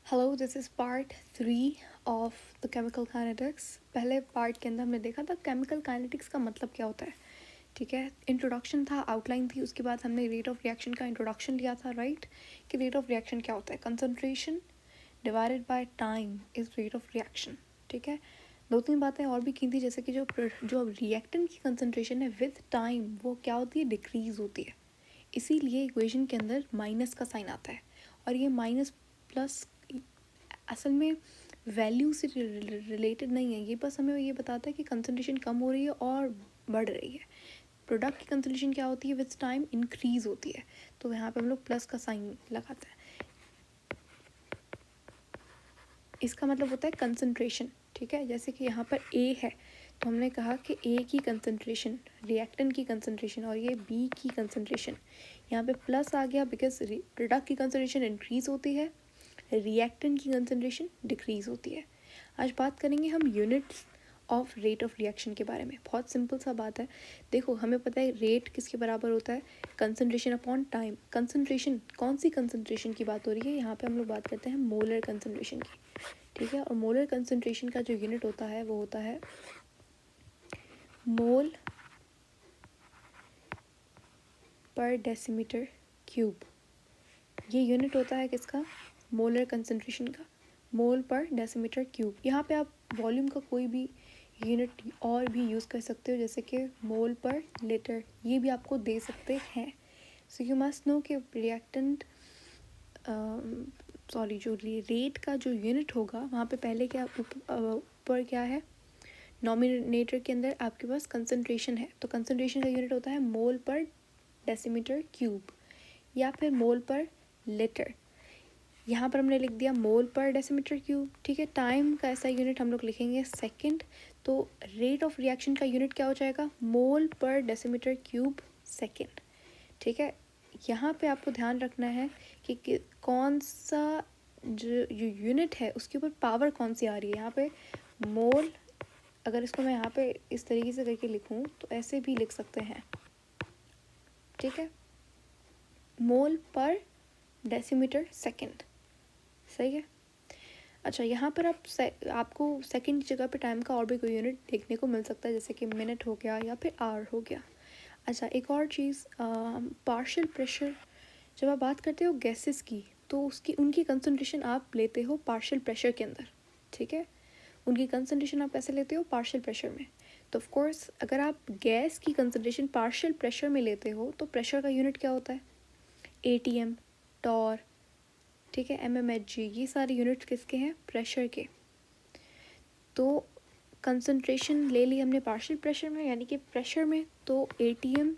Hello, this is part 3 of the chemical kinetics. पहले part के अंदर हमने देखा था केमिकल काइनेटिक्स का मतलब क्या होता है। ठीक है, इंट्रोडक्शन था, आउटलाइन थी, उसके बाद हमने रेट ऑफ रिएक्शन का इंट्रोडक्शन लिया था, राइट। कि रेट ऑफ रिएक्शन क्या होता है, concentration divided by time is rate of reaction. ठीक है, दो तीन बातें और भी की थी, जैसे कि जो रिएक्टेंट की कंसंट्रेशन है विद टाइम वो क्या होती है, डिक्रीज होती है। इसीलिए इक्वेशन के अंदर माइनस का साइन आता है, और ये माइनस प्लस असल में वैल्यू से रिलेटेड नहीं है, ये बस हमें ये बताता है कि कंसंट्रेशन कम हो रही है और बढ़ रही है। प्रोडक्ट की कंसंट्रेशन क्या होती है, विद टाइम इंक्रीज होती है, तो यहाँ पे हम लोग प्लस का साइन लगाते हैं। इसका मतलब होता है कंसंट्रेशन। ठीक है, जैसे कि यहाँ पर ए है, तो हमने कहा कि ए की कंसंट्रेशन, रिएक्टेंट की कंसंट्रेशन, और ये बी की कंसंट्रेशन, यहाँ पे प्लस आ गया बिकॉज प्रोडक्ट की कंसंट्रेशन इंक्रीज होती है, रिएक्टेंट की कंसंट्रेशन डिक्रीज होती है। आज बात करेंगे हम units of rate of reaction के बारे में। बहुत सिंपल सा बात है। देखो, हमें पता है रेट किसके बराबर होता है, कंसंट्रेशन अपॉन टाइम। कंसंट्रेशन, कौन सी कंसंट्रेशन की बात हो रही है, यहाँ पे हम लोग बात करते हैं मोलर कंसंट्रेशन की। ठीक है, और मोलर कंसंट्रेशन का जो यूनिट होता है वो होता है मोल पर डेसीमीटर क्यूब। ये यूनिट होता है किसका, मोलर कंसंट्रेशन का, मोल पर डेसीमीटर क्यूब। यहाँ पे आप वॉल्यूम का कोई भी यूनिट और भी यूज़ कर सकते हो, जैसे कि मोल पर लीटर, ये भी आपको दे सकते हैं। सो यू मस्ट नो कि रिएक्टेंट जो रेट का जो यूनिट होगा वहाँ पे पहले क्या ऊपर क्या है, नॉमिनेटर के अंदर आपके पास कंसंट्रेशन है, तो कंसंट्रेशन का यूनिट होता है मोल पर डेसीमीटर क्यूब या फिर मोल पर लीटर। यहाँ पर हमने लिख दिया मोल पर डेसीमीटर क्यूब। ठीक है, टाइम का ऐसा यूनिट हम लोग लिखेंगे सेकंड, तो रेट ऑफ रिएक्शन का यूनिट क्या हो जाएगा, मोल पर डेसीमीटर क्यूब सेकंड। ठीक है, यहाँ पे आपको ध्यान रखना है कि कौन सा जो यूनिट है उसके ऊपर पावर कौन सी आ रही है। यहाँ पे मोल, अगर इसको मैं यहाँ पे इस तरीके से करके लिखूँ तो ऐसे भी लिख सकते हैं। ठीक है, मोल पर डेसीमीटर सेकंड, सही है। अच्छा, यहाँ पर आपको सेकंड की जगह पे टाइम का और भी कोई यूनिट देखने को मिल सकता है, जैसे कि मिनट हो गया या फिर आवर हो गया। अच्छा, एक और चीज़, पार्शियल प्रेशर, जब आप बात करते हो गैसेस की तो उनकी कंसंट्रेशन आप लेते हो पार्शियल प्रेशर के अंदर। ठीक है, उनकी कंसंट्रेशन आप कैसे लेते हो, पार्शियल प्रेशर में। तो ऑफ कोर्स अगर आप गैस की कंसंट्रेशन पार्शियल प्रेशर में लेते हो तो प्रेशर का यूनिट क्या होता है, ATM, टॉर, ठीक है, mmHg, ये सारे यूनिट्स किसके हैं, प्रेशर के। तो कंसंट्रेशन ले ली हमने पार्शियल प्रेशर में यानी कि प्रेशर में, तो ATM,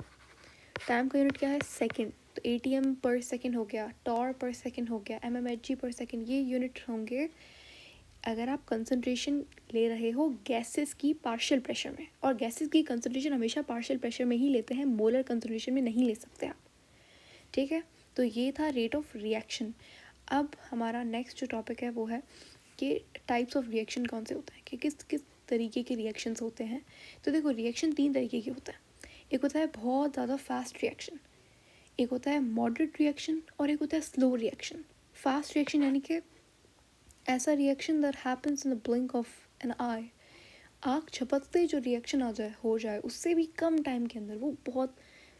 टाइम का यूनिट क्या है, सेकंड, तो ATM पर सेकंड हो गया, टॉर पर सेकंड हो गया, mmHg पर सेकंड, ये यूनिट होंगे अगर आप कंसंट्रेशन ले रहे हो गैसेस की पार्शियल प्रेशर में। और गैसेस की कंसंट्रेशन हमेशा पार्शियल प्रेशर में ही लेते हैं, मोलर कंसंट्रेशन में नहीं ले सकते आप। ठीक है, तो ये था रेट ऑफ रिएक्शन। अब हमारा नेक्स्ट जो टॉपिक है वो है कि टाइप्स ऑफ रिएक्शन कौन से होते हैं, कि किस किस तरीके के रिएक्शंस होते हैं। तो देखो, रिएक्शन तीन तरीके के होते हैं। एक होता है बहुत ज़्यादा फास्ट रिएक्शन, एक होता है मॉडरेट रिएक्शन, और एक होता है स्लो रिएक्शन। फास्ट रिएक्शन यानी कि ऐसा reaction that happens in the blink of an eye, आँख झपकते जो रिएक्शन हो जाए उससे भी कम टाइम के अंदर, वो बहुत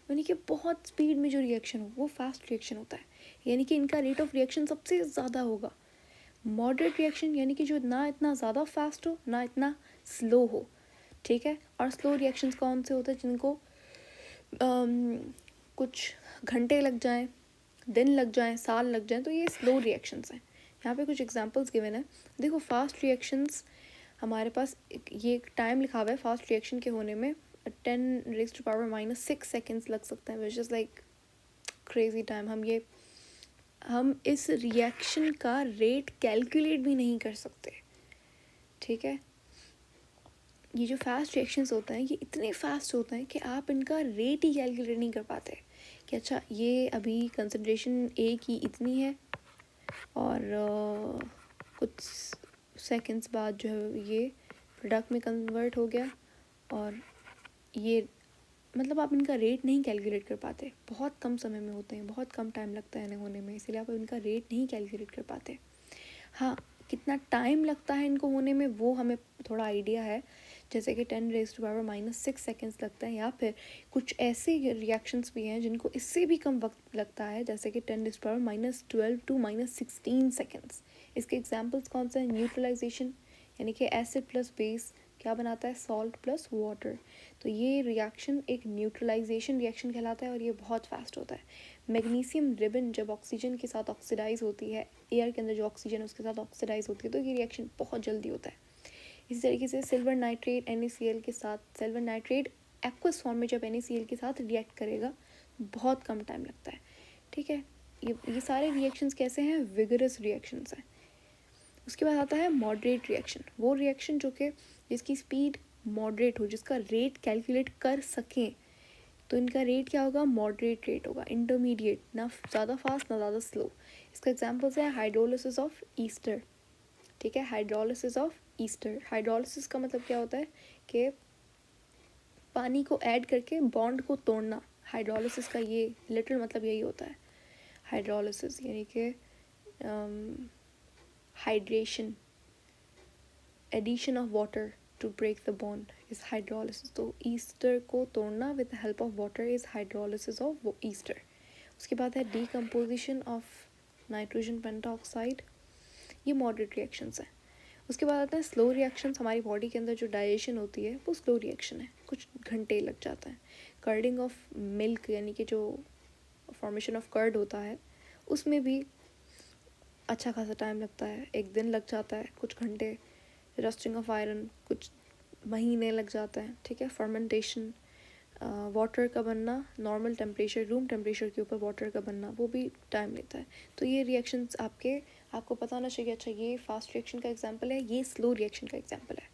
यानी कि बहुत स्पीड में जो रिएक्शन हो वो फास्ट रिएक्शन होता है, यानी कि इनका रेट ऑफ रिएक्शन सबसे ज़्यादा होगा। मॉडरेट रिएक्शन यानी कि जो ना इतना ज़्यादा फास्ट हो ना इतना स्लो हो। ठीक है, और स्लो रिएक्शंस कौन से होते हैं, जिनको कुछ घंटे लग जाएं, दिन लग जाएं, साल लग जाएं, तो ये स्लो रिएक्शंस हैं। यहाँ पे कुछ एग्जांपल्स गिवन है। देखो, फास्ट रिएक्शंस हमारे पास ये एक टाइम लिखा हुआ है फास्ट रिएक्शन के होने में, 10⁻⁻⁶ सेकेंड्स लग सकते हैं, which is like crazy time. हम इस रिएक्शन का रेट कैलकुलेट भी नहीं कर सकते। ठीक है, ये जो फास्ट रिएक्शंस होते हैं ये इतने फास्ट होते हैं कि आप इनका रेट ही कैलकुलेट नहीं कर पाते कि अच्छा ये अभी कंसंट्रेशन ए की इतनी है और कुछ सेकंड्स बाद जो है ये प्रोडक्ट में कन्वर्ट हो गया, और ये मतलब आप इनका रेट नहीं कैलकुलेट कर पाते। बहुत कम समय में होते हैं, बहुत कम टाइम लगता है इन्हें होने में, इसलिए आप इनका रेट नहीं कैलकुलेट कर पाते। हाँ, कितना टाइम लगता है इनको होने में वो हमें थोड़ा आइडिया है, जैसे कि 10⁻⁻⁻6 सेकेंड्स लगता है, या फिर कुछ ऐसे रिएक्शंस भी हैं जिनको इससे भी कम वक्त लगता है, जैसे कि 10⁻12 टू -16 सेकेंड्स। इसके एग्जांपल्स कौन से हैं? न्यूट्रलाइजेशन, यानी कि एसिड प्लस बेस क्या बनाता है? Salt plus water. तो ये रिएक्शन एक न्यूट्रलाइजेशन रिएक्शन कहलाता है और ये बहुत फास्ट होता है। मैग्नीशियम रिबन जब ऑक्सीजन के साथ ऑक्सीडाइज होती है, एयर के अंदर जो ऑक्सीजन है उसके साथ ऑक्सीडाइज होती है, तो ये रिएक्शन बहुत जल्दी होता है। इसी तरीके से सिल्वर नाइट्रेट NaCl के साथ, सिल्वर नाइट्रेट एक्वस फॉर्म में जब NaCl के साथ रिएक्ट करेगा बहुत कम टाइम लगता है। ठीक है, ये सारे रिएक्शंस कैसे हैं? विगरस रिएक्शंस हैं। उसके बाद आता है मॉडरेट रिएक्शन, वो रिएक्शन जो कि जिसकी स्पीड मॉडरेट हो, जिसका रेट कैलकुलेट कर सकें, तो इनका रेट क्या होगा? मॉडरेट रेट होगा, इंटरमीडिएट, ना ज़्यादा फास्ट ना ज़्यादा स्लो। इसका एग्जांपल्स है हाइड्रोलिसिस ऑफ ईस्टर। ठीक है, हाइड्रोलिसिस ऑफ ईस्टर। हाइड्रोलिसिस का मतलब क्या होता है कि पानी को ऐड करके बॉन्ड को तोड़ना। हाइड्रोलिसिस का ये लिटरल मतलब यही होता है, हाइड्रोलिसिस यानी कि hydration, addition of water to break the bond is hydrolysis. तो ईस्टर को तोड़ना with the help of water is hydrolysis of ester. उसके बाद है डीकम्पोजिशन ऑफ नाइट्रोजन पेंटाऑक्साइड, ये मॉडरेट रिएक्शंस हैं। उसके बाद आता है स्लो रिएक्शंस। हमारी बॉडी के अंदर जो डाइजेशन होती है वो स्लो रिएक्शन है, कुछ घंटे लग जाता है। कर्डिंग ऑफ मिल्क यानी कि जो फॉर्मेशन ऑफ कर्ड होता है उसमें भी अच्छा खासा टाइम लगता है, एक दिन लग जाता है, कुछ घंटे। रस्टिंग ऑफ आयरन कुछ महीने लग जाते हैं। ठीक है, फर्मेंटेशन, वाटर का बनना नॉर्मल टेम्परेचर, रूम टेम्परेचर के ऊपर वाटर का बनना, वो भी टाइम लेता है। तो ये रिएक्शंस आपको पता होना चाहिए। अच्छा, ये फास्ट रिएक्शन का एग्जांपल है, ये स्लो रिएक्शन का एग्जांपल है।